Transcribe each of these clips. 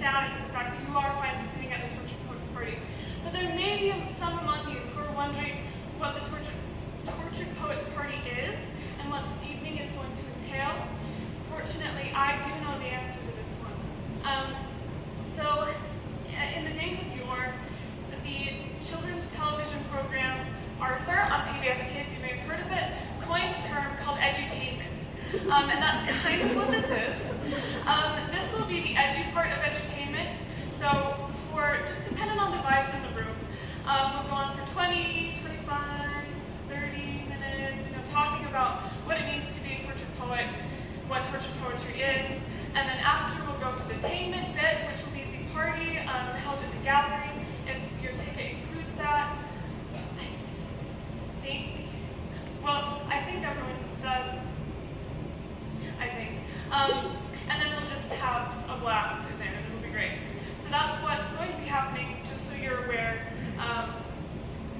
ecstatic at the fact that you are finally sitting at the Tortured Poets party. But there may be some among you who are wondering what the Tortured Poets party is and what this evening is going to entail. Fortunately, I do know the answer to this one. So, in the days of yore, the children's television program Arthur on PBS Kids, you may have heard of it, coined a term called edutainment. And that's kind of what this is. This will be the edgy part of edutainment. So just depending on the vibes in the room, we'll go on for 20, 25, 30 minutes, talking about what it means to be a tortured poet, what tortured poetry is, and then after we'll go to the attainment bit, which will be the party held at the gallery, if your ticket includes that. I think everyone's does. I think. And then we'll just have a blast in there, and it'll be great. So that's what's going to be happening, just so you're aware.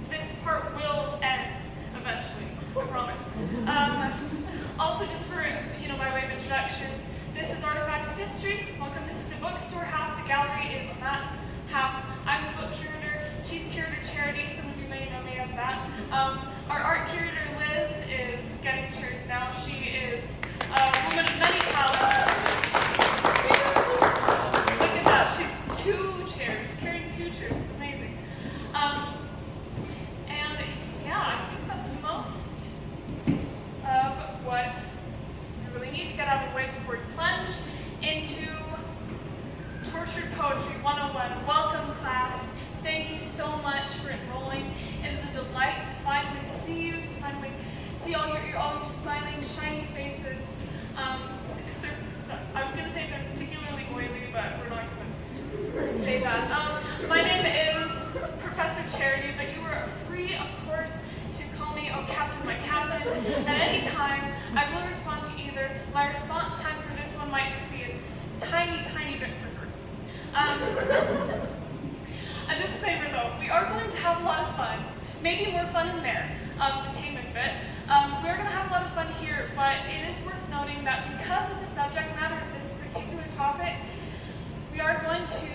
This part will end eventually, I promise. Also, just for, by way of introduction, this is Artifacts of History. Welcome. This is the bookstore half. The gallery is on that half. I'm the book curator, Chief Curator Charity. Some of you may know me as that. Our art curator, Liz, is getting chairs now. She is a woman of many talents. Look at that. She's 2 chairs, carrying 2 chairs. It's amazing. And yeah, I think that's most of what you really need to get out of the way before you plunge into Tortured Poetry 101. Welcome, class. Thank you so much for enrolling. It is a delight to finally see you, to finally see all your smiling, shiny faces. I was going to say they're particularly oily, but we're not going to say that. My name is Professor Charity, but you are free, of course, to call me, oh, Captain, my Captain. At any time, I will respond to either. My response time for this one might just be a tiny, tiny bit quicker. A disclaimer though, we are going to have a lot of fun, maybe more fun in there, the attainment bit. We're going to have a lot of fun here, but it is worth noting that because of the subject matter of this particular topic, we are going to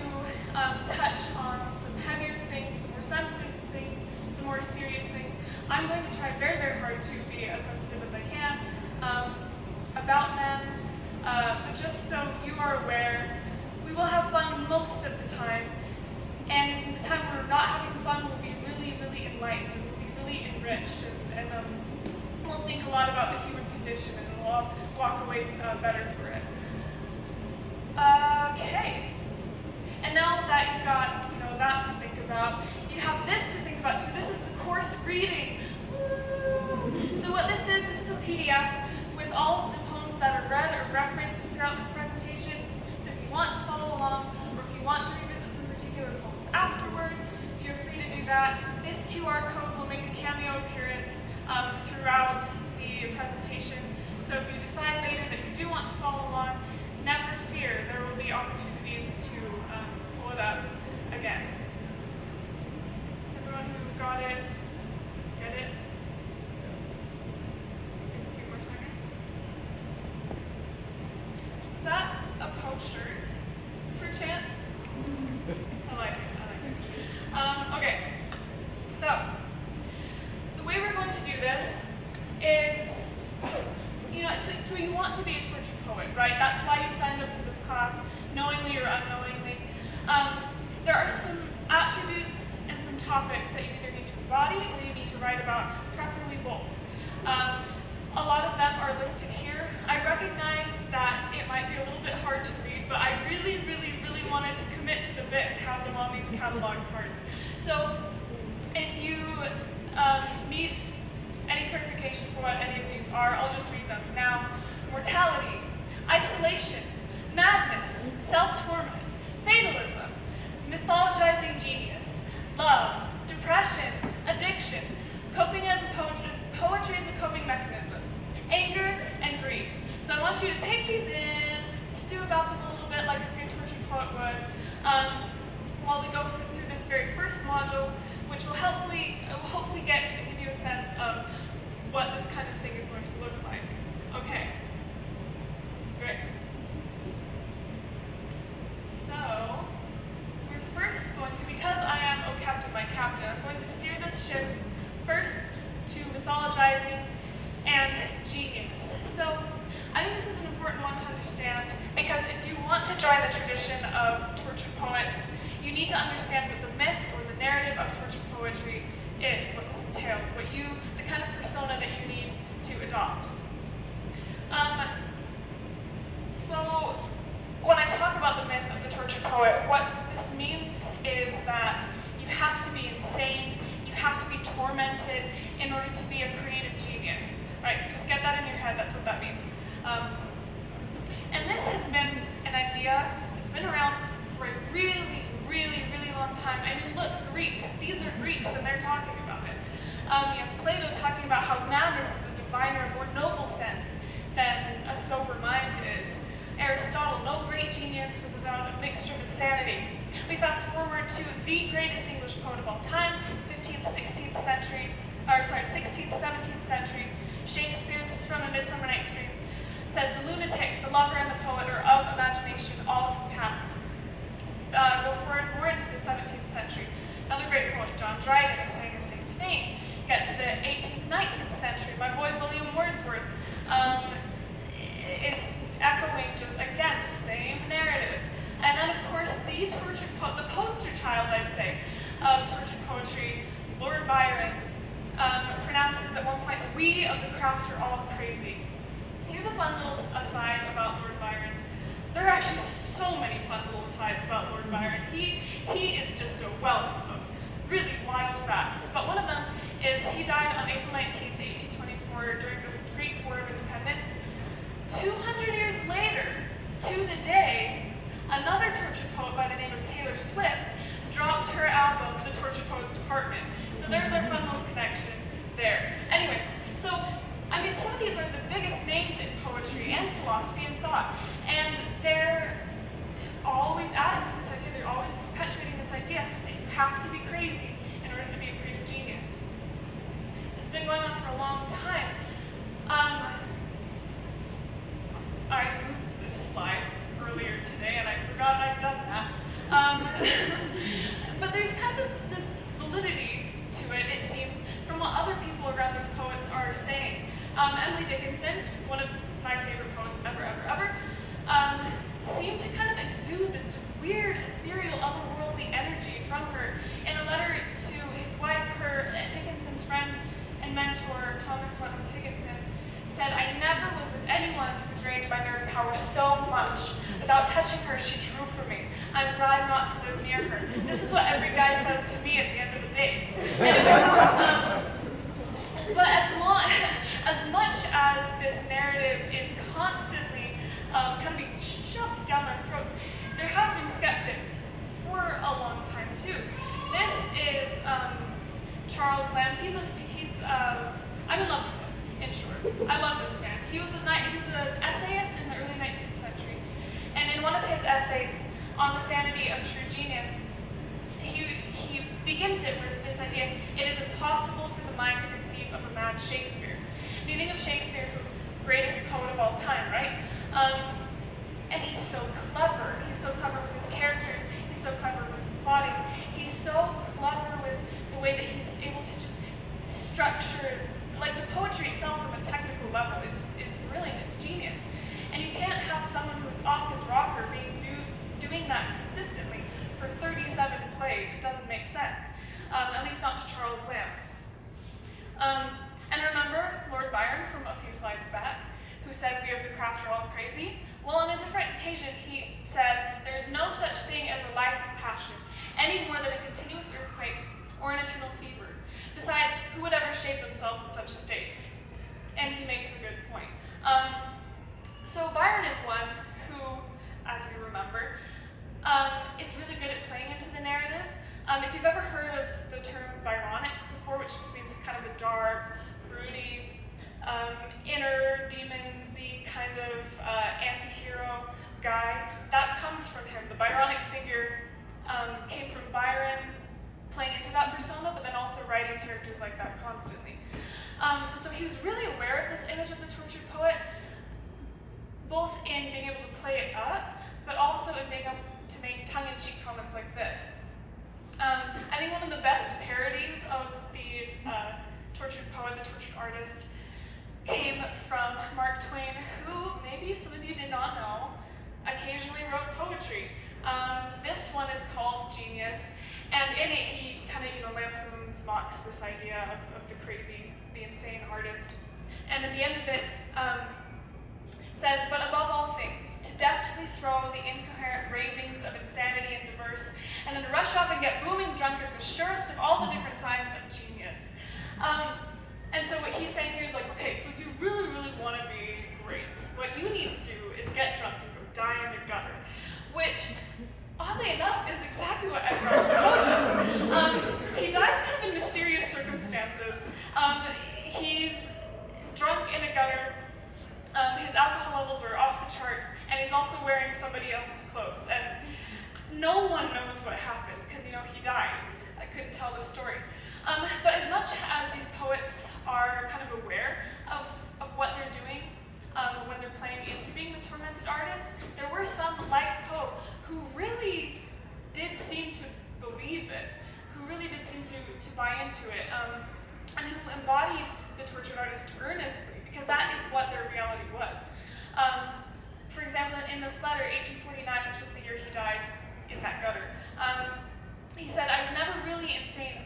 touch on some heavier things, some more sensitive things, some more serious things. I'm going to try very, very hard to be as sensitive as I can about them, but just so you are aware, we will have fun most of the time. And in the time we're not having fun, we'll be really, really enlightened, and we'll be really enriched, and we'll think a lot about the human condition, and we'll all walk away better for it. Okay. And now that you've got that to think about, you have this to think about too. This is the course reading. Woo! So what this is a PDF with all of the poems that are read or referenced throughout this presentation. So if you want to follow along, or if you want to revisit some particular poems afterward, you're free to do that. This QR code will make a cameo appearance throughout the presentation. So if you decide later that you do want to follow along, never fear, there will be opportunities to pull it up again. Everyone who got it, get it? Give a few more seconds. Is that a Poe shirt, perchance? I like it. Okay, so the way we're going to do this is, so you want to be a tortured poet, right? That's why you signed up for this class, knowingly or unknowingly. There are some attributes and some topics that you either need to embody or you need to write about, preferably both. A lot of them are listed here. I recognize that it might be a little bit hard to read, but I really, really, really wanted to commit to the bit and have them on these catalog cards. So if you need any clarification for what any of these are, I'll just read them. Now, mortality, isolation, madness, self-torment, fatalism, mythologizing genius, love, depression, addiction, coping as poetry as a coping mechanism, anger, and grief. So I want you to take these in, stew about them a little bit like a good tortured poet would, while we go through this very first module, which will hopefully give you a sense of what this kind of thing is going to look like. Okay. Great. So want to join the tradition of tortured poets, you need to understand what the myth or the narrative of tortured poetry is, what this entails, the kind of persona that you need to adopt. So when I talk about the myth of the tortured poet, what this means is that you have to be insane, you have to be tormented in order to be a creative genius. Right, so just get that in your head, that's what that means. And this has been an idea that's been around for a really, really, really long time. I mean, look, Greeks, these are Greeks and they're talking about it. You have Plato talking about how madness is a diviner, more noble sense than a sober mind is. Aristotle, no great genius was without a mixture of insanity. We fast forward to the greatest English poet of all time, 15th, 16th century, 16th, 17th century, Shakespeare. This is from A Midsummer Night's Dream. Says the lunatic, the lover, and the poet are of imagination all compact. Go forward more into the 17th century. Another great poet, John Dryden, is saying the same thing. Get to the 18th, 19th century, my boy William Wordsworth. It's echoing just, again, the same narrative. And then, of course, the poster child, I'd say, of tortured poetry, Lord Byron, pronounces at one point, "We of the craft are all crazy." Here's a fun little aside about Lord Byron. There are actually so many fun little asides about Lord Byron. He is just a wealth of really wild facts. But one of them is he died on April 19th, 1824 during the Greek War of Independence. 200 years later, to the day, another tortured poet by the name of Taylor Swift dropped her album, The Tortured Poets Department. So there's our fun little connection there. Anyway, so, I mean, some of these are the biggest names in poetry and philosophy and thought, and they're always adding to this idea, they're always perpetuating this idea that you have to be crazy in order to be a creative genius. It's been going on for a long time. I moved this slide earlier today, and I forgot I've done that. But there's kind of this validity to it, it seems, from what other people around these poets are saying. Emily Dickinson, one of my favorite poets ever, seemed to kind of exude this just weird, ethereal, otherworldly energy from her. In a letter to his wife, Dickinson's friend and mentor, Thomas Wentworth Higginson, said, "I never was with anyone who drained my nerve power so much. Without touching her, she drew for me. I'm glad not to live near her." This is what every guy says to me at the end of the day. But as much as this narrative is constantly kind of being shoved down our throats, there have been skeptics for a long time too. This is Charles Lamb. I'm in love with him, in short. I love this man. He was an essayist in the early 19th century, and in one of his essays on the sanity of true genius, he begins it with this idea: it is impossible for the mind to conceive of a mad Shakespeare. And you think of Shakespeare, who greatest poet of all time, right? And he's so clever. He's so clever with his characters. He's so clever with his plotting. He's so clever with the way that he's able to just structure, like the poetry itself from a technical level is brilliant. It's genius. And you can't have someone who's off his rocker doing that consistently for 37 plays. It doesn't make sense. At least not to Charles Lamb. And remember Lord Byron from a few slides back, who said we of the craft are all crazy? Well, on a different occasion, he said, "There is no such thing as a life of passion, any more than a continuous earthquake or an eternal fever. Besides, who would ever shape themselves in such a state?" And he makes a good point. So Byron is one who, as we remember, is really good at playing into the narrative. If you've ever heard of the term Byronic before, which just means kind of a dark, broody, inner demon-y kind of anti-hero guy, that comes from him. The Byronic figure came from Byron playing into that persona, but then also writing characters like that constantly. So he was really aware of this image of the tortured poet, both in being able to play it up, but also in being able to make tongue-in-cheek comments like this. I think one of the best parodies of the tortured poet, the tortured artist, came from Mark Twain, who, maybe some of you did not know, occasionally wrote poetry. poetry. This one is called Genius, and in it he kind of, lampoons, mocks this idea of the insane artist. And at the end of it, says, but above all things, to deftly throw the incoherent ravings of insanity and diverse, and then rush off and get booming drunk is the surest of all the different signs of genius. And so what he's saying here is like, okay, so if you really, really want to be great, what you need to do is get drunk and go die in the gutter, which, oddly enough, is exactly what Edgar Allan Poe does. He dies kind of in mysterious circumstances. He's drunk in a gutter, his alcohol levels are off the charts, and he's also wearing somebody else's clothes. And no one knows what happened, because, he died. I couldn't tell the story. But as much as these poets are kind of aware of what they're doing when they're playing into being the tormented artist, there were some, like Poe, who really did seem to believe it, who really did seem to buy into it, and who embodied the tortured artist earnestly, because that is what their reality was. For example, in this letter, 1849, which was the year he died in that gutter, he said, I was never really insane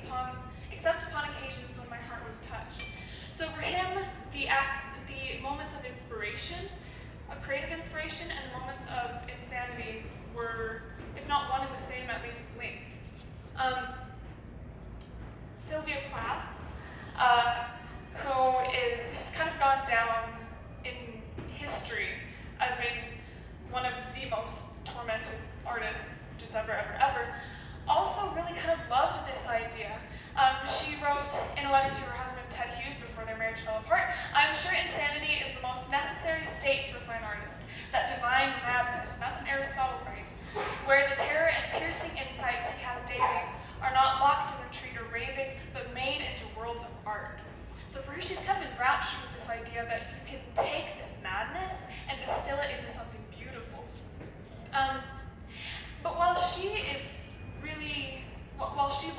except upon occasions when my heart was touched. So for him, the moments of inspiration, of creative inspiration, and the moments of insanity were, if not one and the same, at least linked. Sylvia Plath, who's kind of gone down in history as being one of the most tormented artists just ever, also really kind of loved this idea. She wrote in a letter to her husband, Ted Hughes, before their marriage fell apart, I'm sure insanity is the most necessary state for a fine artist, that divine madness, and that's an Aristotle phrase, where the terror and piercing insights he has daily are not locked in retreat or raving, but made into worlds of art. So for her, she's kind of enraptured with this idea that you can take this madness and distill it into something beautiful. But while she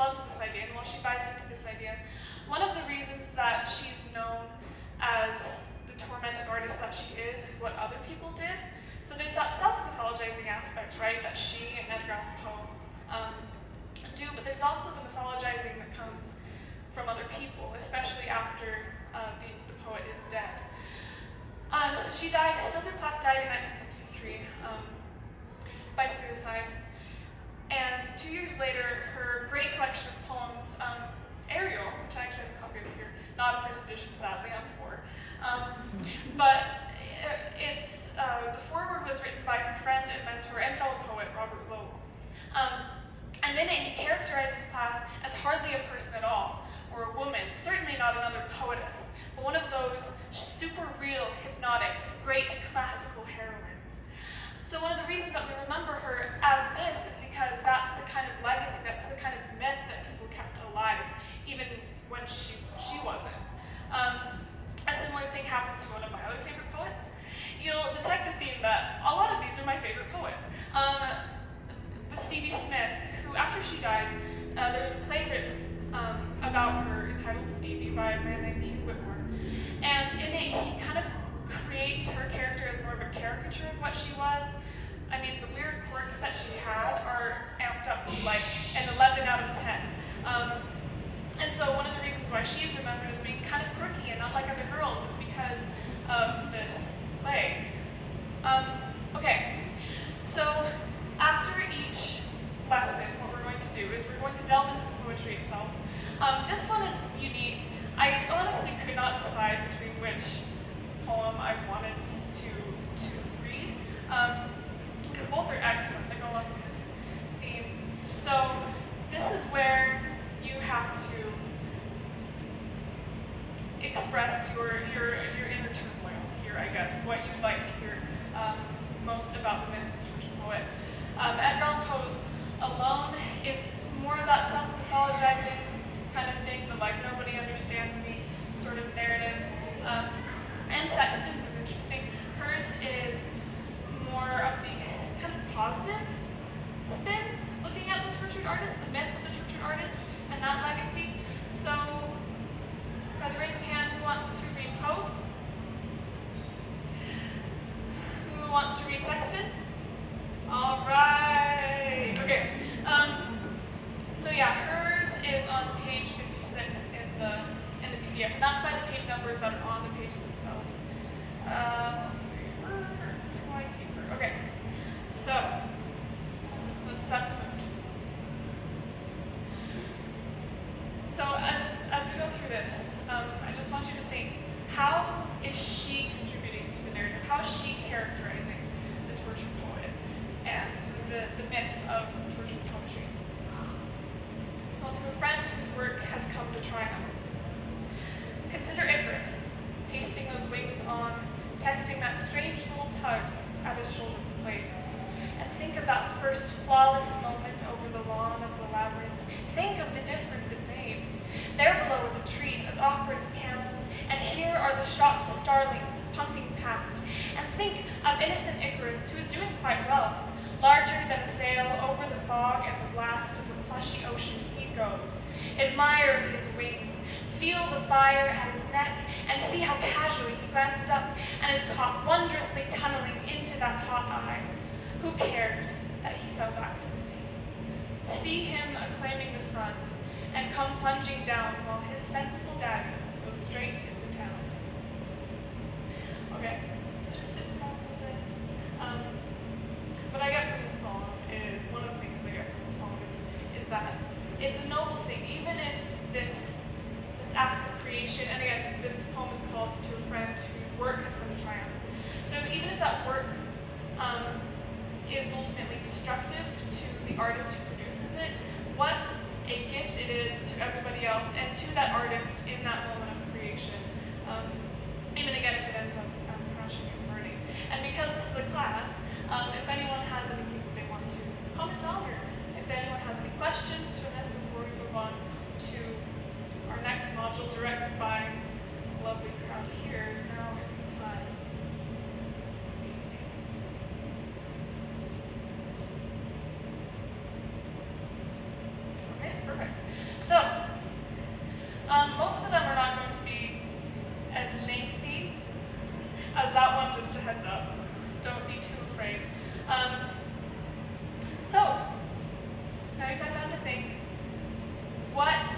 loves this idea, and while she buys into this idea, one of the reasons that she's known as the tormented artist that she is what other people did. So there's that self-mythologizing aspect, right, that she and Edgar Allan Poe do, but there's also the mythologizing that comes from other people, especially after the poet is dead. So Sylvia Plath died in 1963 by suicide. And 2 years later, her great collection of poems, Ariel, which I actually have a copy of here, not a first edition, sadly, I'm poor. But the foreword was written by her friend and mentor and fellow poet, Robert Lowell. And in it, he characterizes Plath as hardly a person at all, or a woman, certainly not another poetess, but one of those super real, hypnotic, great classical heroines. So one of the reasons that we remember her as this is because that's the kind of legacy, that's the kind of myth that people kept alive, even when she wasn't. A similar thing happened to one of my other favorite poets. You'll detect a theme that a lot of these are my favorite poets. With Stevie Smith, who after she died, there was a play written about her entitled Stevie by a man named Hugh Whitmore. And in it, he kind of creates her character as more of a caricature of what she was. I mean, the weird quirks that she had are amped up to like an 11 out of 10. And so one of the reasons why she's remembered as being kind of quirky and not like other girls is because of this play. Okay, so after each lesson, what we're going to do is we're going to delve into the poetry itself. This one is unique. I honestly could not decide between which poem I wanted to read, because both are excellent. They go along with this theme. So this is where you have to express your inner turmoil here, I guess, what you'd like to hear most about the myth of the tortured poet. Edgar Allan Poe's Alone is more of that self-mythologizing kind of thing, the like nobody understands me sort of narrative. And Sexton's is interesting. Hers is more of the kind of positive spin, looking at the tortured artist, the myth of the tortured artist, and that legacy. So, by the raise of hand, who wants to read Poe? Who wants to read Sexton? All right. So, let's set the mood. So as we go through this, I just want you to think, how is she contributing to the narrative? How is she characterizing the tortured poet and the myth of tortured poetry? Well, to a friend whose work has come to triumph, consider Icarus, pasting those wings on, testing that strange little tug at his shoulder blade. And think of that first flawless moment over the lawn of the labyrinth. Think of the difference it made. There below are the trees, as awkward as camels, and here are the shocked starlings pumping past. And think of innocent Icarus, who is doing quite well. Larger than a sail over the fog and the blast of the plushy ocean he goes. Admire his wings, feel the fire at his neck, and see how casually he glances up and is caught wondrously tunneling into that hot eye. Who cares that he fell back to the sea? See him acclaiming the sun, and come plunging down while his sensible daddy goes straight into town. Okay, so just sit with that a little bit. What I get from this poem is, one of the things I get from this poem is that it's a noble thing, even if this act of creation, and again, this poem is called To a Friend Whose Work Has Come to Triumph. So even if that work is ultimately destructive to the artist who produces it, what a gift it is to everybody else and to that artist in that moment of creation. Even again, if it ends up crashing and burning. And because this is a class, if anyone has anything that they want to comment on, or if anyone has any questions from this before we move on to our next module directed by a lovely crowd here, now is the time to speak. Okay, perfect. So, most of them are not going to be as lengthy as that one, just a heads up. Don't be too afraid. So, now you've got time to think, what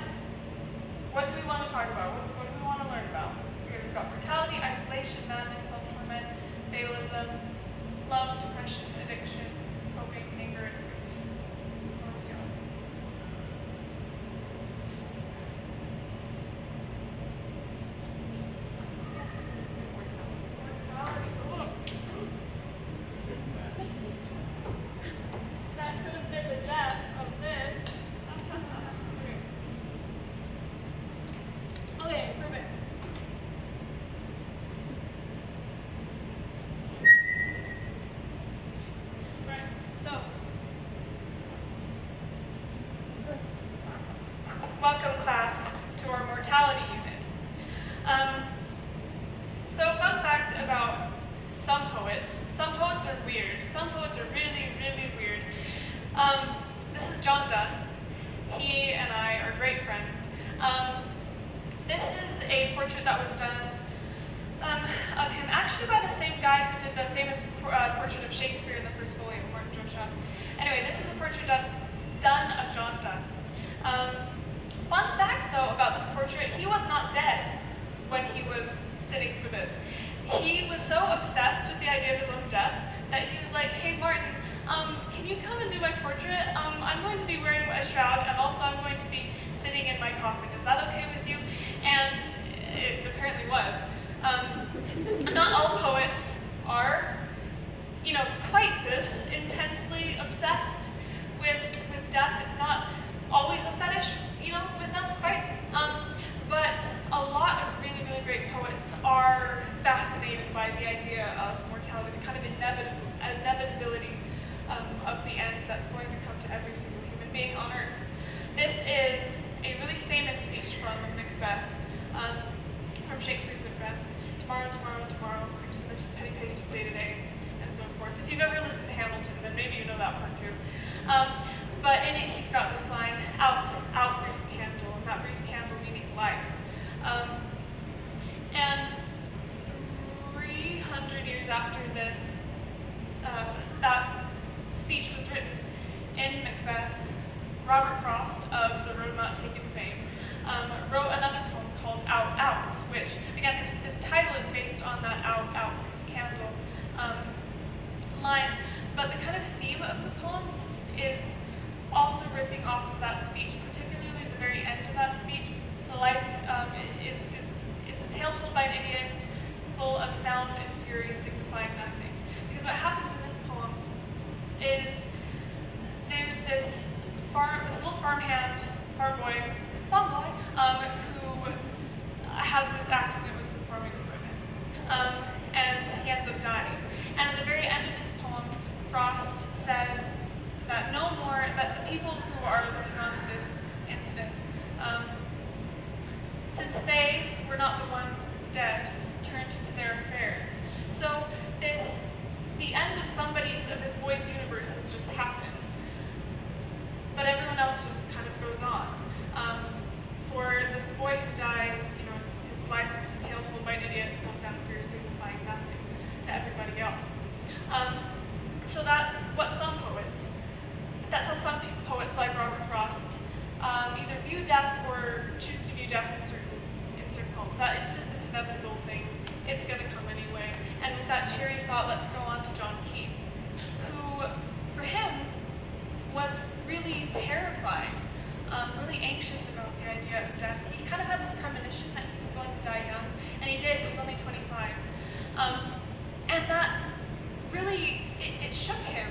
do we want to talk about? What do we want to learn about? We've got mortality, isolation, madness, self-torment, fatalism, love, depression, addiction, coping, anger, and grief. What are we feeling? That could have been the death of this. Okay, perfect. Right, so welcome class to our mortality unit. So fun fact about some poets are weird. Some poets are really, really weird. This is John Donne. He and I are great friends. This is a portrait that was done of him, actually by the same guy who did the famous portrait of Shakespeare in the first folio, Martin Joshua. Anyway, this is a portrait done of John Donne. Fun fact, though, about this portrait, he was not dead when he was sitting for this. He was so obsessed with the idea of his own death that he was like, hey, Martin, can you come and do my portrait? I'm going to be wearing a shroud, and also I'm going to be sitting in my coffin. Is that okay with you? And it apparently was. Not all poets are, quite this intensely obsessed with death. It's not always a fetish, with them, quite. But a lot of really, really great poets are fascinated by the idea of mortality, the kind of inevitability of the end that's going to come to every single human being on Earth. This is a really famous speech from Macbeth, from Shakespeare's Macbeth. Tomorrow, tomorrow, tomorrow, creeps in the petty pace of day to day, and so forth. If you've ever listened to Hamilton, then maybe you know that one too. But in it, he's got this line, out, out, brief candle, and that brief candle meaning life. And 300 years after this, that speech was written in Macbeth, Robert Frost of the Road Not Taken fame wrote another poem called Out, Out, which, again, this title is based on that out, out candle line. But the kind of theme of the poems is also riffing off of that speech, particularly the very end of that speech. The life it's a tale told by an idiot, full of sound and fury, signifying nothing. Because what happens in this poem is there's this little farm boy, who has this accident with some farming equipment, and he ends up dying. And at the very end of this poem, Frost says that that the people who are looking onto this incident, since they were not the ones dead, turned to their affairs. So the end of this boy's universe has just happened, but everyone else just kind of goes on. For this boy who dies, his life is a tale told by an idiot, full sound of fear, signifying nothing to everybody else. So that's how some poets like Robert Frost either view death or choose to view death in certain poems. That it's just this inevitable thing. It's going to come anyway. And with that cheery thought, let's go on to John Keats, who, for him, was really terrified, really anxious about the idea of death. He kind of had this premonition that he was going to die young, and he did. He was only 25. And that really, it shook him.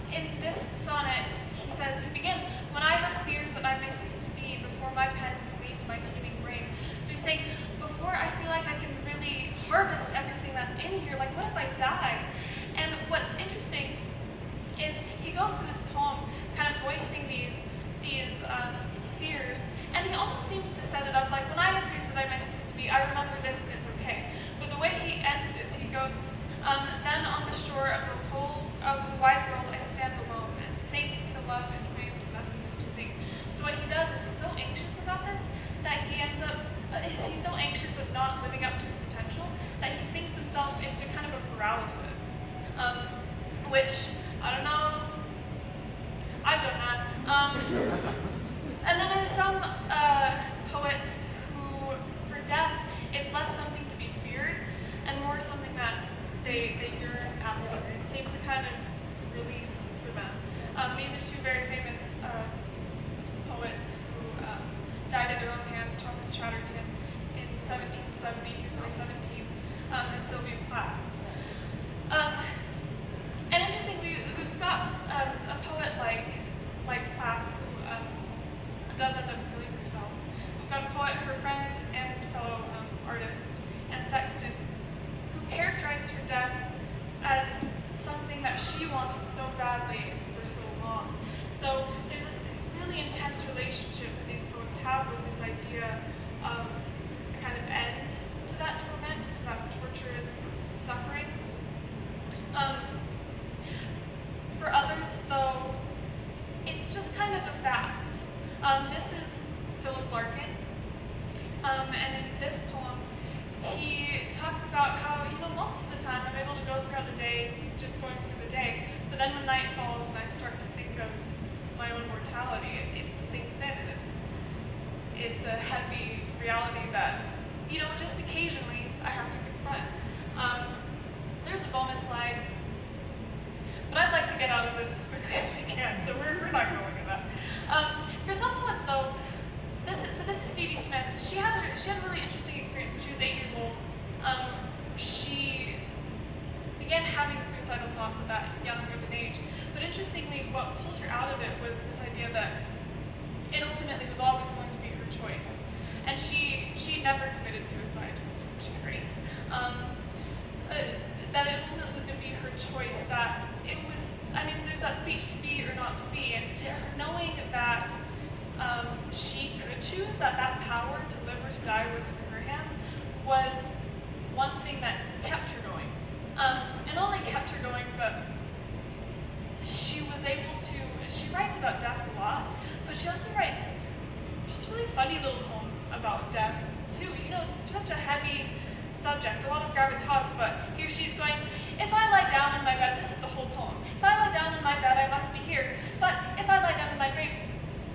In this sonnet, he begins, "When I have fears that I may cease to be, before my pen has leaved my teeming brain." So he's saying, before I feel like I can really harvest everything that's in here, like what if I die? And what's interesting is he goes through this poem kind of voicing these fears, and he almost seems to set it up like, when I have fears that I may cease to be, I remember this and it's okay. But the way he ends is he goes, "Then on the shore of the wide world I stand alone, and think to love and dream to nothingness to think." So what he does is he's so anxious about this that he ends up, he's so anxious of not living up to his potential that he thinks himself into kind of a paralysis, which, I don't know, I've done that. And then there are some poets who, for death, it's less something to be feared and more something that they yearn after. It seems a kind of release for them. These are two very famous poets who died at their own hands. Thomas Chatterton in 1770, he was only 17, and Sylvia Plath. And interesting, we've got a poet like Plath who does end up killing herself. We've got a poet, her friend and fellow artist, Anne Sexton, who characterized her death as something that she wanted so badly for so long. So there's this really intense relationship that these poets have with this idea of a kind of end to that torment, to that torturous suffering. For others, though, it's just kind of a fact. This is Philip Larkin, and in this poem, he talks about how, most of the time I'm able to go throughout the day, just going through the day, but then when night falls and I start to think of my own mortality, it sinks in, and it's a heavy reality that, just occasionally I have to confront. There's a bonus slide, but I'd like to get out of this as quickly as we can, so we're not going to that. For some poets, though, this is Stevie Smith. She had a really interesting experience when she was 8 years old. She began having suicidal thoughts at that young of an age. But interestingly, what pulled her out of it was this idea that it ultimately was always going to be her choice. And she never committed suicide, which is great. That it ultimately was going to be her choice, that it was, there's that speech to be or not to be, and knowing that she could choose, that power to live or to die was in her hands, was one thing that kept her going. And not only kept her going, but she was able to, she writes about death a lot, but she also writes just really funny little poems about death too. It's such a heavy subject, a lot of gravitas, but here she's going, if I lie down in my bed, this is the whole poem, if I lie down in my bed, I must be here, but if I lie down in my grave,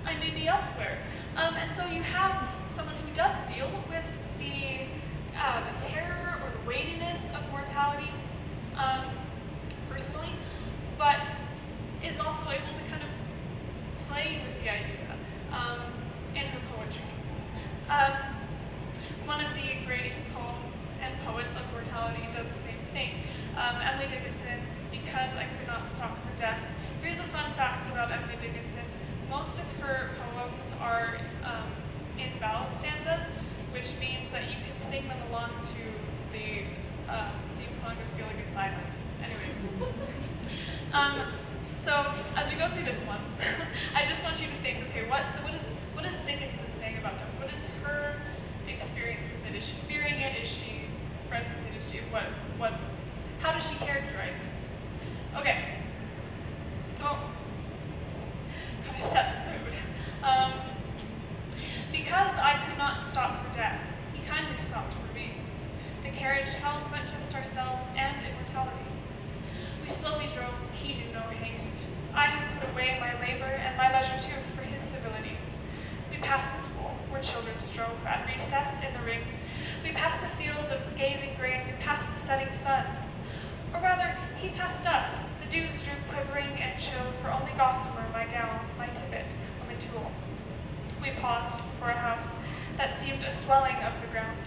I may be elsewhere. And so you have someone who does deal with the terror or the weightiness of mortality personally, death. Here's a fun fact about Emily Dickinson. Most of her poems are in ballad stanzas, which means that you can sing them along to the theme song of Gilligan's Island. Anyway. So as we go through this one, I just want you to think, okay, what is Dickinson saying about death? What is her experience with it? Is she fearing it? Is she friends with it? Is she how does she characterize it? Okay. So kind of set the mood. Because I could not stop for death, he kindly stopped for me. The carriage held but just ourselves and immortality. We slowly drove, he knew no haste. I had put away my labor and my leisure too for his civility. We passed the school where children strove at recess in the ring. We passed the fields of gazing grain. We passed the setting sun. Or rather, he passed us. The dews drew quivering and chill for only gossamer, my gown, my tippet, only tulle. We paused before a house that seemed a swelling of the ground.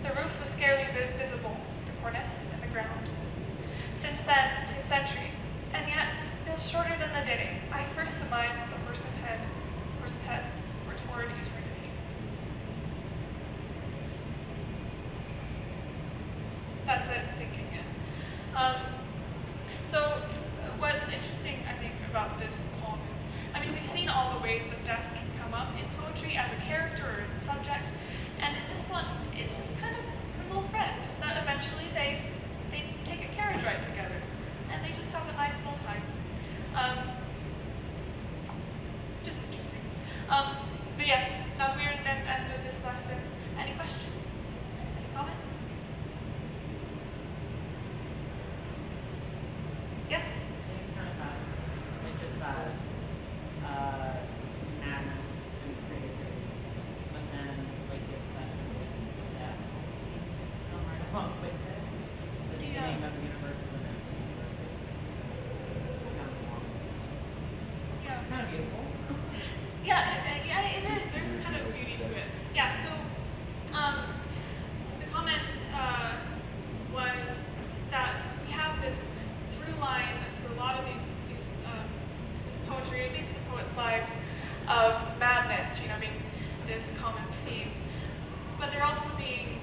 The roof was scarcely visible, the cornice and the ground. Since then, 'tis centuries, and yet feels shorter than the day I first surmised the horses' heads were toward eternity. That's it sinking in. So what's interesting, I think, about this poem is, I mean, we've seen all the ways that death can come up in poetry as a character or as a subject, and in this one, it's just kind of her little friend that eventually they take a carriage ride together, and they just have a nice little time. Just interesting. But yes, we're at the end of this lesson. Any questions? Any comments? Yes? It's kind of fascinating. Like just that madness and creativity, but then like the obsession with death seems to come right along with it. The beginning of the universe is an empty universe. It's kind of long. Yeah. Kind of beautiful. Yeah, it is. There's kind of beauty to it. Yeah, so the comment was that we have this through line through a lot of this poetry, at least the poets' lives, of madness, being this common theme. But there also being,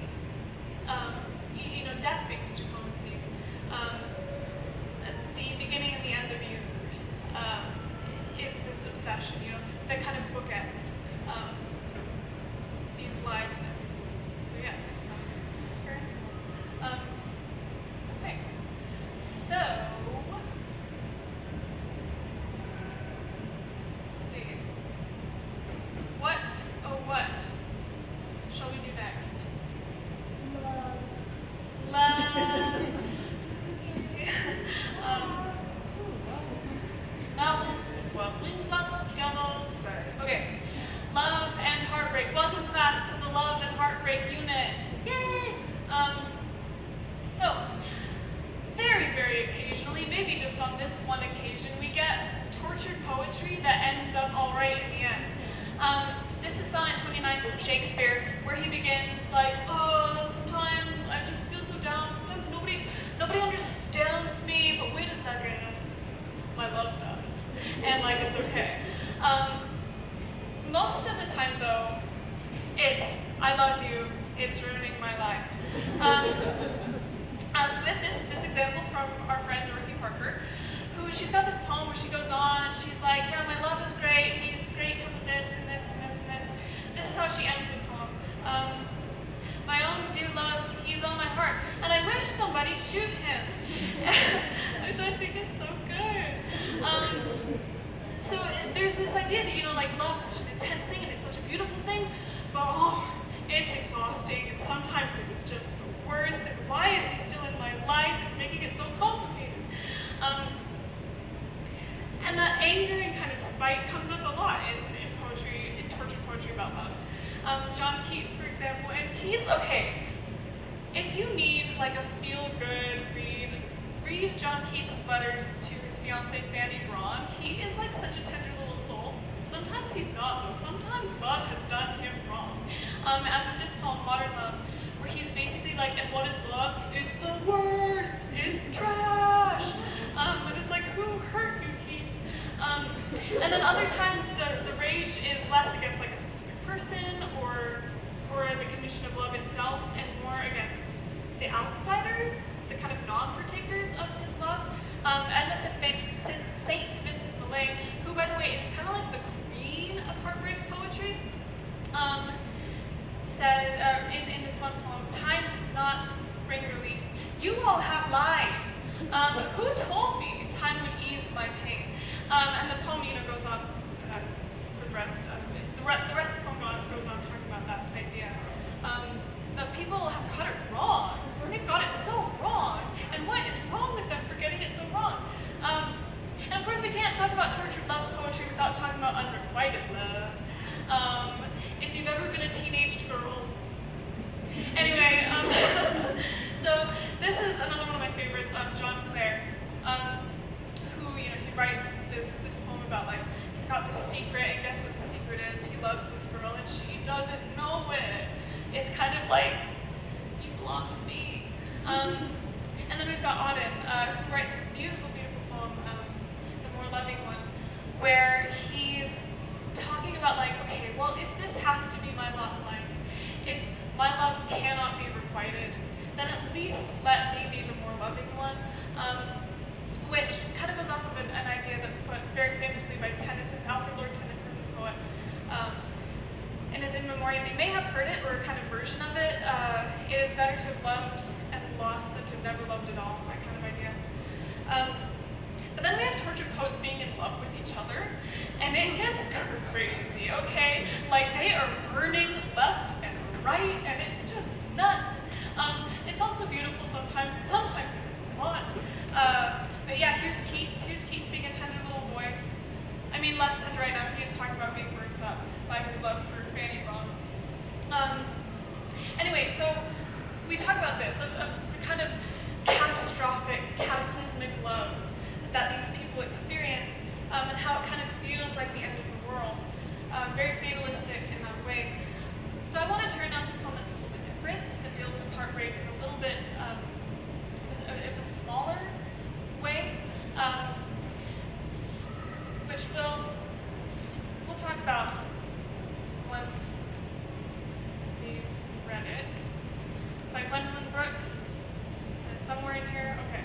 death being such a common theme. The beginning and the end of the universe is this obsession, that kind of bookends these lives and these works. So yes, I think that's very excellent. Okay, so let's see. What shall we do next? Love. Mountain, wings up together. Okay. Love and heartbreak. Welcome class to the love and heartbreak unit. Yay! So, very, very occasionally, maybe just on this one occasion, we get tortured poetry that ends up all right in the end. This is Sonnet 29 from Shakespeare, where he begins like, oh, sometimes I just feel so down. Sometimes nobody understands me, but wait a second, my love does, and like it's okay. Most of the time, though, it's I love you. It's ruining my life. As with this example from our friend Dorothy Parker, who she's got this poem where she goes on and she's like, yeah, my love is great. He's great because of this and this and this and this. This is how she ends the poem. My own dear love, he's on my heart, and I wish somebody'd shoot him, which I think is so good. So there's this idea that, like love is such an intense thing and it's such a beautiful thing, but it's exhausting, and sometimes it is just the worst, and why is he still in my life? It's making it so complicated. And that anger and kind of spite comes up a lot in poetry, in tortured poetry about love. John Keats, for example, and Keats, okay, if you need like a feel-good read John Keats' letters to his fiancée Fanny Braun. He is like such a tender little soul. Sometimes he's not, though. Sometimes love has done him wrong. As in this poem, Modern Love, where he's basically like, and what is love? It's the worst. It's trash. But it's like, who hurt you And then other times the rage is less against like a specific person or the condition of love itself, and more against the outsiders, the kind of non-partakers of this love. Edna St. Vincent Millay, who by the way is kind of like the queen of heartbreak poetry, said in this one poem, "Time does not bring relief. You all have lied. Who told me time would ease my pain?" And the poem, goes on for the rest of it. The rest of the poem goes on talking about that idea. That people have got it wrong. They've got it so wrong. And what is wrong with them for getting it so wrong? And of course, we can't talk about tortured love poetry without talking about unrequited love. If you've ever been a teenage girl. Anyway, so this is another one of my favorites, John Clare, who, he writes this poem about, like, he's got this secret, and guess what the secret is? He loves this girl, and she doesn't know it. It's kind of like, you belong with me. And then we've got Auden, who writes this beautiful, beautiful poem, The More Loving One, where he's talking about, like, okay, well, if this has to be my lot in life, if my love cannot be requited, then at least let me be the more loving one, which kind of goes off of an idea that's put very famously by Tennyson, Alfred Lord Tennyson, the poet, in his In Memoriam. You may have heard it, or a kind of version of it. It is better to have loved and lost than to have never loved at all, that kind of idea. But then we have tortured poets being in love with each other, and it gets crazy, okay? Like, they are burning left and right, and it's just nuts. It's also beautiful sometimes, but sometimes it is not. But yeah, here's Keats being a tender little boy. I mean, less tender right now. He is talking about being burnt up by his love for Fanny Bronte. Anyway, so we talk about this, of the kind of catastrophic, cataclysmic loves that these people experience, and how it kind of feels like the end of the world. Very fatalistic in that way. So I want to turn now to a poem that's a little bit different, that deals with heartbreak in a little bit of a smaller way, which we'll talk about once we've read it. It's by Gwendolyn Brooks. It's somewhere in here. Okay.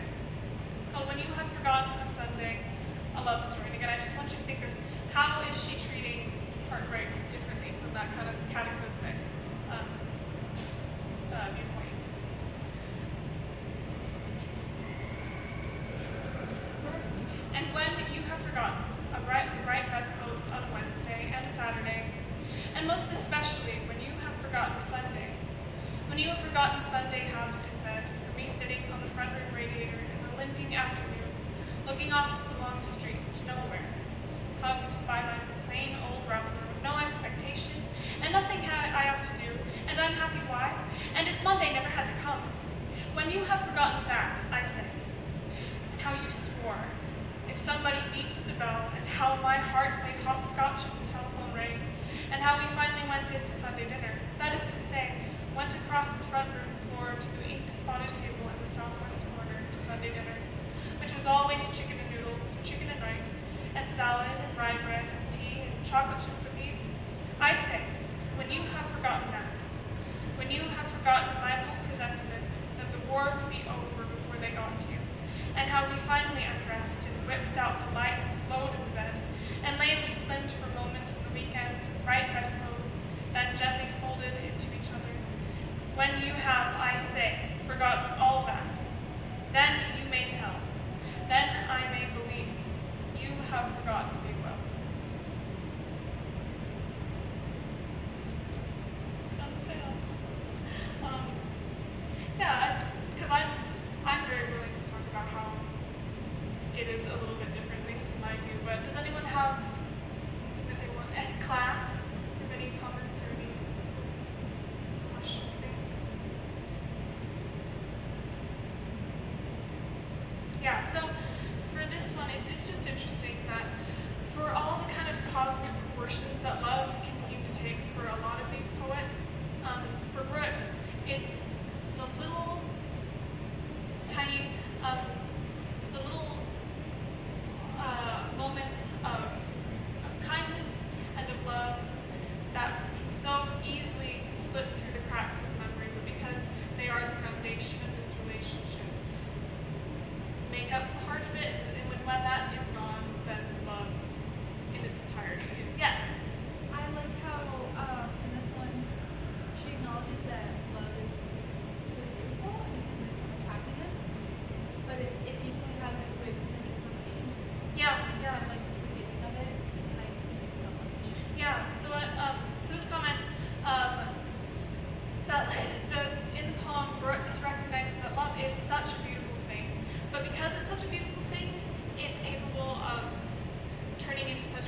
Called When You Have Forgotten a Sunday, a Love Story. And again, I just want you to think of how is she treating heartbreak differently from that kind of cataclysmic viewpoint. And when you have forgotten the bright bedclothes on a Wednesday and a Saturday, and most especially when you have forgotten Sunday, when you have forgotten Sunday house in bed, or me sitting on the front room radiator in the limping afternoon, looking off the long street to nowhere, hugged by my plain old router with no expectation, and nothing I have to do, and I'm happy why, and if Monday never had to come. When you have forgotten that, I say, and how you swore, if somebody beeped the bell, and how my heart played hopscotch if the telephone rang, and how we finally went into Sunday dinner, that is to say, went across the front room floor to the ink-spotted table in the southwest corner to Sunday dinner, which was always chicken and noodles, chicken and rice, and salad and rye bread and tea and chocolate chip cookies. I say, when you have forgotten that, when you have forgotten my little presentiment that the war would be over before they got to you, and how we finally undressed and whipped out the light and flowed in the bed, and lay loose-limbed for a moment in the weekend, bright bedclothes, then gently folded into each other. When you have, I say, forgotten all that, then you may tell, then I may believe, you have forgotten me well. Yeah, because I'm very willing to talk about how it is a little bit different, at least in my view. But does anyone have that they want at class? Have any comments or any questions, things? Yeah. So for this one, it's just interesting that for all the kind of cosmic proportions that love can seem to take for a lot of these poets, for Brooks, it's the little tiny, the little moments of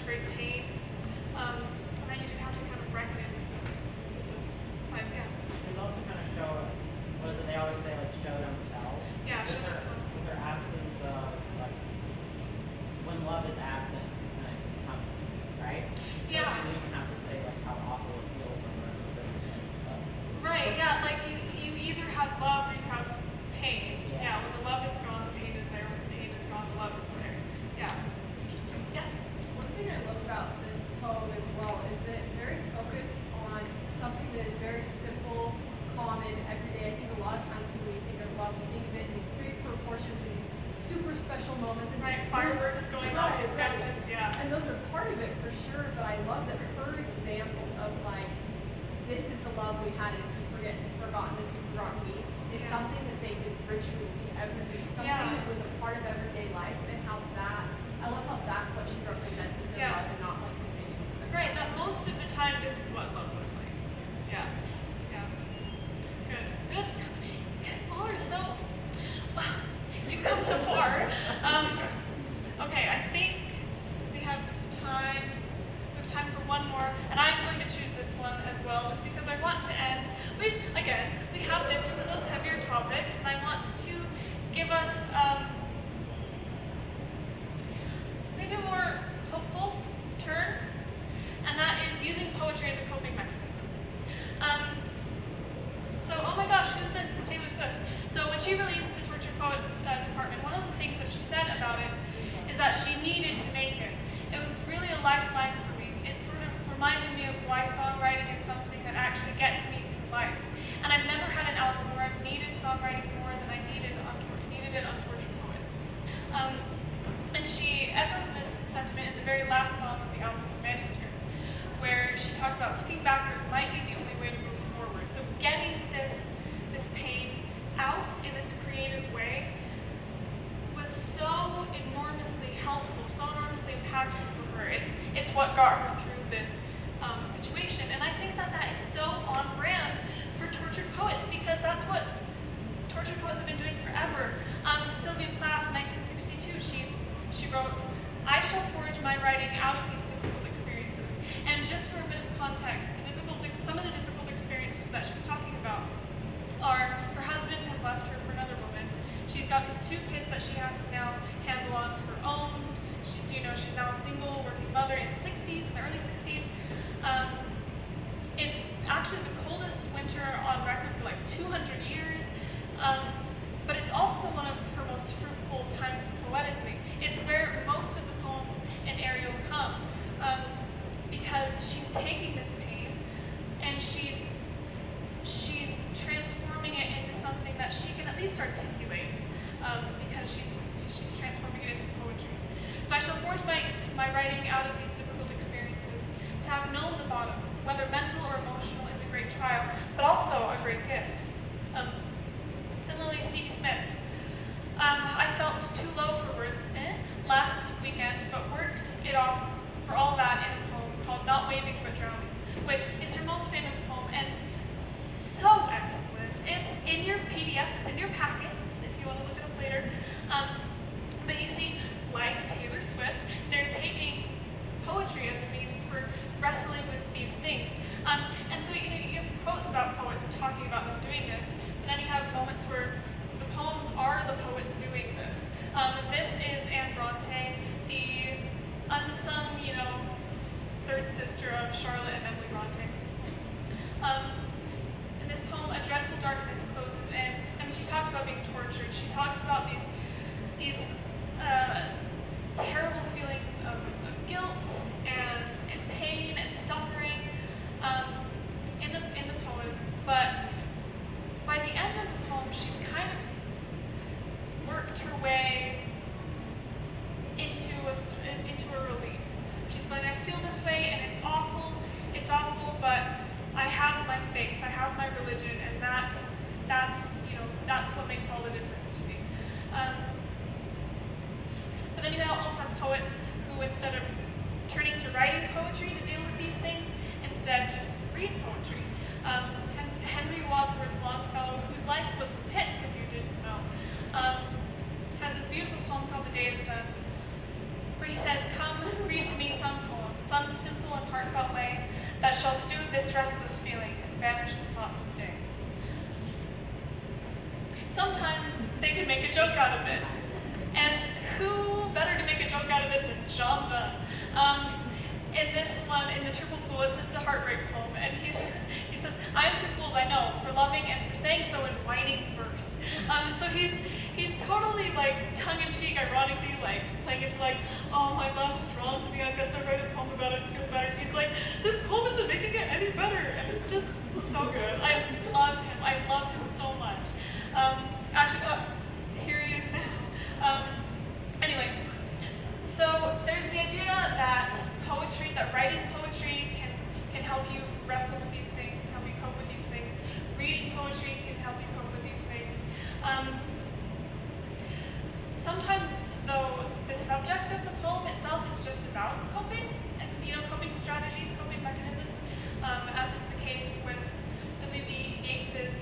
great pain. And then you do have to kind of reckon with those sides, yeah. There's also kind of show, what is it, they always say like show don't tell. Yeah, With show don't her- tell. With her absence of like, when love is absent, then it becomes, right? So Yeah. she didn't even have to say like how awful it feels or whatever, but it's just like, Right, yeah, like you either have love or you have pain. Yeah. Yeah, when the love is gone, the pain is there. When the pain is gone, the love is there. Yeah, it's interesting. Yes? One thing I love about this poem as well is that it's very focused on something that is very simple, common, everyday. I think a lot of times when we think of love, we think of it in these big proportions or these super special moments. And Right, those- fireworks going off in right. fountains, yeah. And those are part of it for sure, but I love that her example of like, this is the love we had, and if you've forgotten this, you've forgotten me, is Yeah. something that they did ritually every day, something Yeah. that was a part of everyday life, and how that, I love how that's what she represents as their Yeah. love, and not like the things that Right, that most of the time this is what love looks like. Yeah. Yeah. Good. Good. All are so wow. You've come so far. Okay, I think we have time. We have time for one more, and I'm going to choose this one as well, just because I want to end. We have dipped into those heavier topics, and I want to give us maybe a more hopeful turn, and that is using poetry as a coping mechanism. Oh my gosh, who's this? It's Taylor Swift. So when she released the Tortured Poets Department, one of the things that she said about it is that she needed to make it. It was really a lifeline for me. It sort of reminded me of why songwriting is something that actually gets me through life. And I've never had an album where I've needed songwriting more than I needed it on Tortured Poets. And she echoes this sentiment in the very last song of the album, Manuscript, where she talks about looking backwards might be the only way to move forward. So getting this pain out in this creative way was so enormously helpful, so enormously impactful for her. It's what got her through this situation. And I think that is so on brand for Tortured Poets, because that's what Tortured Poets have been doing forever. Sylvia Plath, in 1962, she wrote, "I shall forge my writing out of these difficult experiences." And just for a bit of context, some of the difficult experiences that she's talking about are her husband has left her for another woman. She's got these 2 kids that she has to now handle on her own. She's now a single working mother in the early 60s. It's actually the coldest winter on record for like 200 years. But it's also one of her most fruitful times poetically. It's where most of the poems in Ariel come, because she's taking this pain and she's transforming it into something that she can at least articulate, because she's transforming it into poetry. So I shall forge my writing out of these difficult experiences. To have known the bottom, whether mental or emotional, is a great trial, but also a great gift. Similarly, Stevie Smith. I felt too low for words last weekend, but worked it off for all that in a poem called Not Waving But Drowning, which is her most famous poem, and so excellent. It's in your PDFs, it's in your packets, if you want to look it up later. But you see, like Taylor Swift, they're taking poetry as a means for wrestling with these things. And so you have quotes about poets talking about them doing this, and then you have moments where the poems are the poets doing this. This is Anne Bronte, the unsung, third sister of Charlotte and Emily Bronte. In this poem, A Dreadful Darkness closes in. She talks about being tortured. She talks about these terrible feelings of guilt and pain and suffering in the poem. But by the end of the poem, she's kind of worked her way into a relief. She's like, I feel this way and it's awful, but I have my faith, I have my religion, and that's what makes all the difference to me. But then you also have poets who, instead of turning to writing poetry to deal with these things, instead just read poetry. Henry Wadsworth Longfellow, whose life was the pits, if you didn't know, has this beautiful poem called The Day Is Done, where he says, "Come, read to me some poem. shall soothe this restless feeling and banish the thoughts of day. Sometimes they could make a joke out of it. And who better to make a joke out of it than John Donne? In this one, in The Triple Fool, it's a heartbreak poem, and he says, I am two fools I know, for loving and for saying so in whining verse. So he's totally like tongue-in-cheek, ironically, like playing into like, oh, my love is wrong to me, I guess I'll write a poem about it and feel better. And he's like, this poem isn't making it any better, and it's just so good. I love him so much. Here he is now. Anyway, so there's the idea that poetry, that writing poetry can help you wrestle with these things, help you cope with these things. Reading poetry can help you cope with these things. Sometimes, though, the subject of the poem itself is just about coping, and coping strategies, coping mechanisms, as is the case with W.B. Yeats's.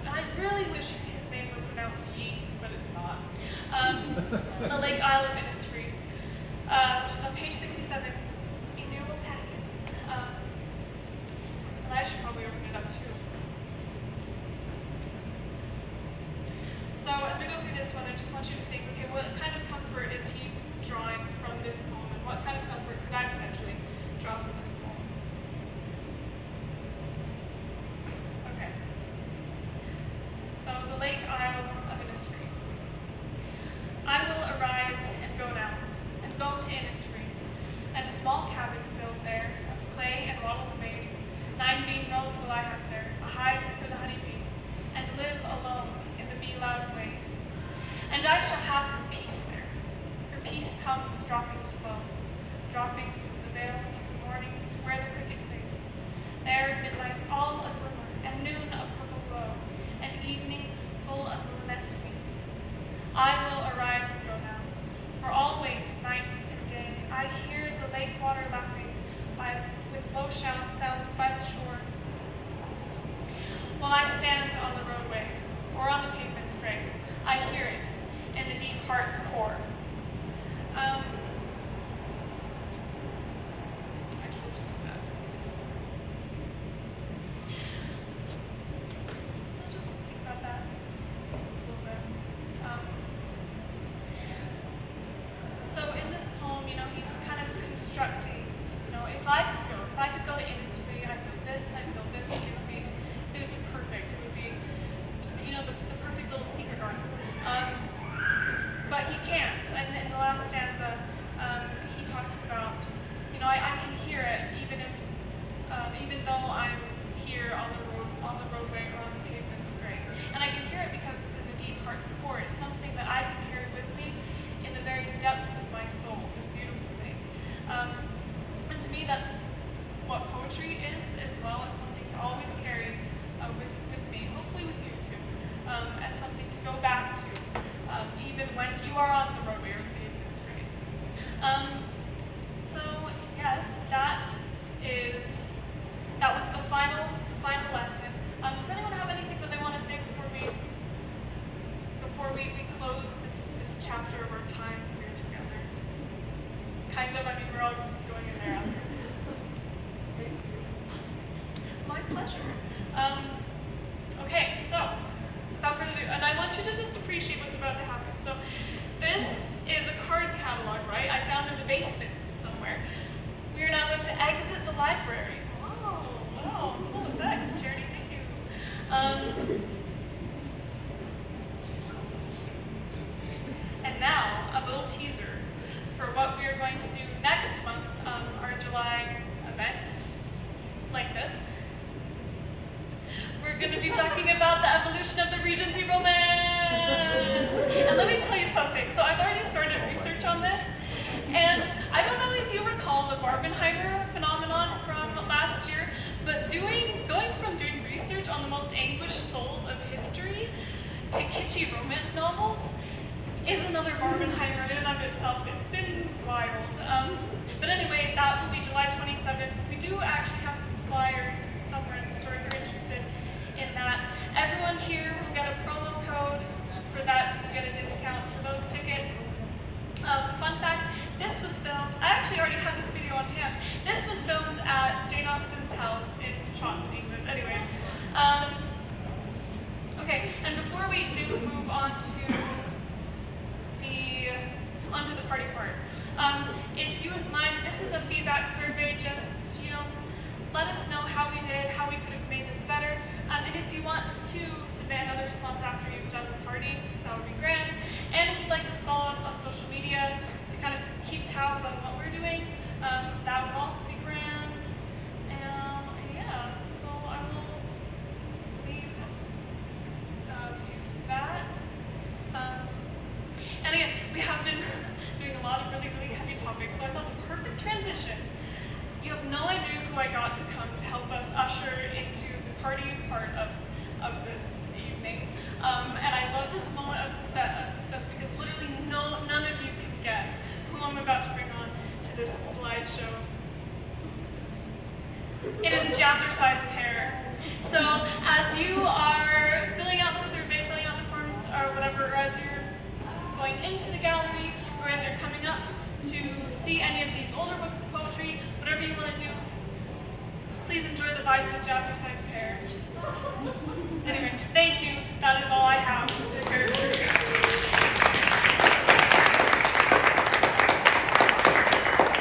I really wish his name were pronounced Yeats, but it's not. The Lake Isle of Innisfree, which is on page 67 in your little packets. And I should probably open it up too. So as we go through this one, I just want you to think, okay, what kind of comfort is he drawing from this poem, and what kind of comfort could I potentially draw from this poem? Okay. So the Lake Isle of Innisfree. I will arise and go now, and go to Innisfree, and a small cabin built there, of clay and wattles made. 9 bean rows will I have there, a hive for the honey bee, and live alone in the bee-loud glade. And I shall have some peace there, for peace comes dropping slow, dropping from the veils of the morning to where the cricket sings. There midnight's all a glimmer, and noon a purple glow, and evening full of linnet's wings. I will arise and go now, for always, night and day, I hear the lake water lapping with low sounds by the shore. While I stand on the roadway, or on the pavement's gray, I hear it in the deep heart's core. Actually, just like that. So let's just think about that a little bit. So in this poem, he's kind of constructing, if I could go to Innisfree, I feel this, it would be perfect. It would be, the perfect little secret garden. But he can't. And in the last stanza, he talks about, I can hear it even though I'm here on the roadway or on the pavement's gray. And I can hear it because it's in the deep heart's core. It's something that I can carry with me in the very depths of my soul, this beautiful thing. And to me, that's what poetry is as well. It's something to always carry with me, hopefully with you too, as something to go back to, even when you are on the roadway or the pavement's gray. So yes, that was the final lesson. Does anyone have anything that they want to say before we close this chapter of our time here together? Kind of. We're all going in there after. My pleasure. Okay, so without further ado, and I want you to just appreciate what's about to happen. So this is a card catalog, right? I found in the basement somewhere. We are now going to exit the library. Wow, cool effect, Charity, thank you. And now, a little teaser for what we are going to do next month, our July event, like this. We're going to be talking about the evolution of the Regency romance. And let me tell you something. So I've already started research on this, and I don't know if you recall the Barbenheimer phenomenon from last year, but going from doing research on the most anguished souls of history to kitschy romance novels is another Barbenheimer in and of itself. It's been wild. But anyway, that will be July 27th. We do actually have some flyers somewhere in the store if you're interested in that. Everyone here will get a promo code for that, so you get a discount for those tickets. Fun fact, this was filmed, I actually already have this video on hand. This was filmed at Jane Austen's house in Scotland, England. Anyway, okay, and before we do move on to the party part, if you wouldn't mind, this is a feedback survey. Just let us know how we did, how we could have made this better, and if you want to submit another response after you've done the party, that would be grand. And if you'd like to follow us on social media to kind of keep tabs on what we're doing, that would also be grand. And yeah, so I will leave you to that. And again, we have been doing a lot of really, really heavy topics, so I thought the perfect transition. You have no idea who I got to come to help us usher into the party part of this evening. And I love this moment of suspense because literally none of you can guess who I'm about to bring on to this slideshow. It is Jazzercise Pair. So as you are filling out the survey, filling out the forms or whatever, or as you're going into the gallery, or as you're coming up to see any of these older books of poetry, whatever you want to do, please enjoy the vibes of Jazzercise Pair. Anyway, thank you. That is all I have.